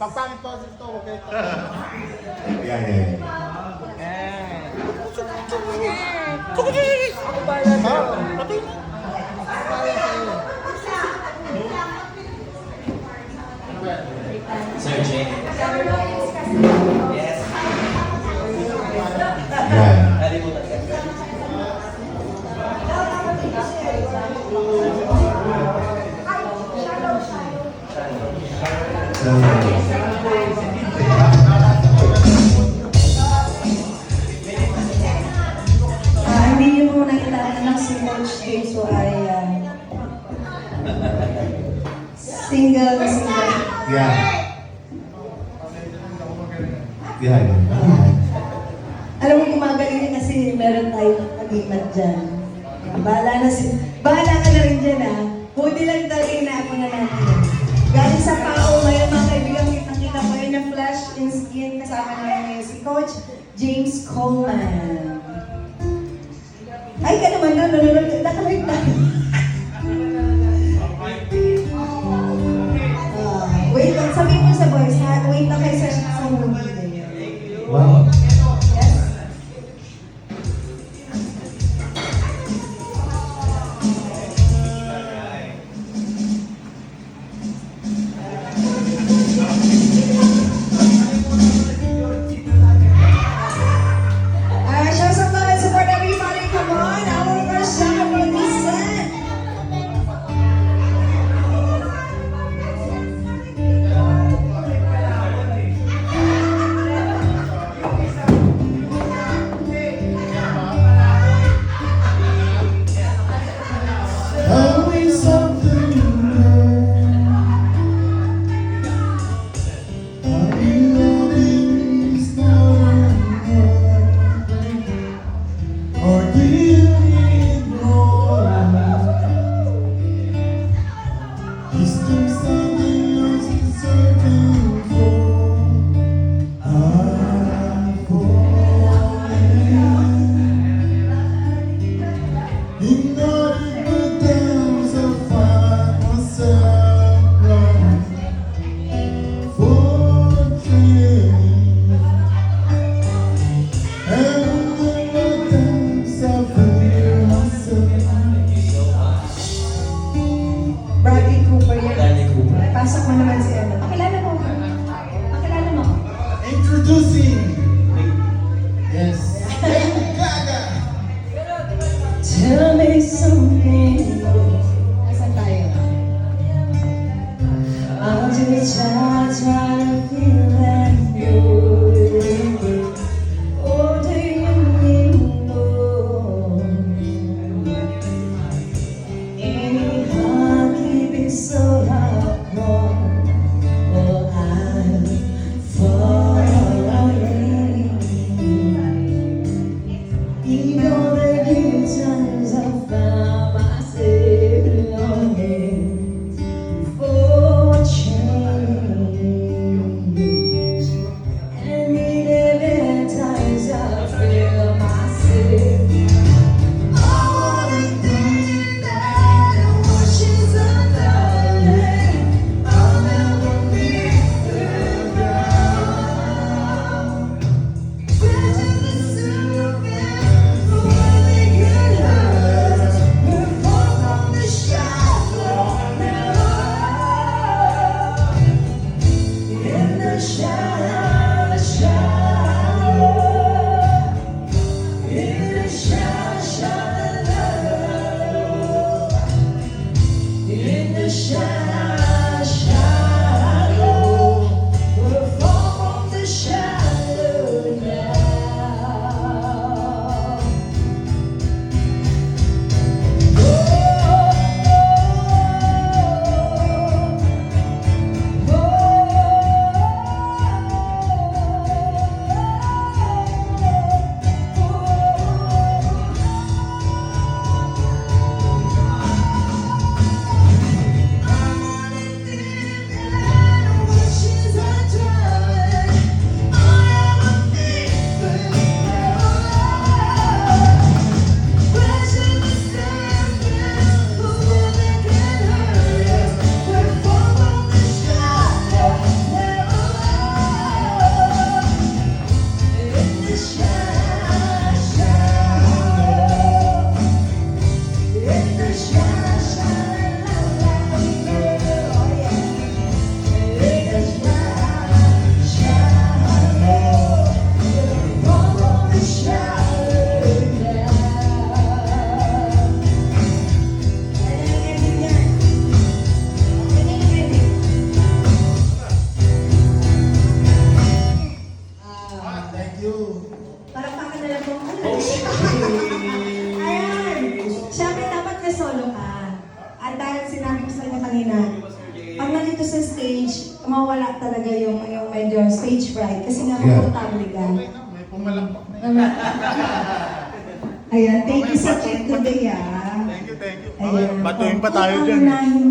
Pagpangit po ito, huwag kayo ito. Yan. Ako bayan sa'yo. Pati mo. Ako bayan sa'yo. Sir Jay. Yes. Yan. Kalimutan ka. Hindi niyo po nakilala ng si Coach Jaso ay single na single. Yan. Yan. Alam mo, gumagaling kasi meron tayong pag-imat dyan. Bahala ka na rin dyan Buti lang talaga na ako na natin. Galing sa PAO ngayon mga kaibigan, kita ko yun ng flash in skin kasama namin ngayon si Coach James Coleman. Ay, ka naman na, nanonood ka, nakawait na. Wait lang, sabihin mo sa boys ha, wait lang kayo sa movie. Wow. Yes? Show some love and support everybody, come on, our first shot for this set. Tell me something Are you loving me or do you ignore? Is there something else you're searching for? I'm falling in all the good times I find myself running for a dream. And in the good times I feel myself. Bradley Cooper yan. Bradley Cooper. Pasok mo naman si Emma. Pakilala mo. Pakilala mo. Introducing, yes, Lady Gaga. Tell me something. Nasaan tayo? I'll just try to feel that good. Oh, do you know? Any heart keep it so hardcore. Oh, I'm falling. You know the good times I found myself longing for change. And in every times I feel myself. I wanna Thank you. Parang pakadala ko. Ayan. Siyempre, dapat may solo ka. At dahil sinabi ko sa inyo kanina, pag nandito sa stage, mawala talaga yung medyo stage fright. Kasi nga, Yeah. komportable ka. May pumalakpak na. Ayan, thank you sa check today, ah. Thank you, thank you. Ayan. Batuin pa tayo Ang dyan. unahin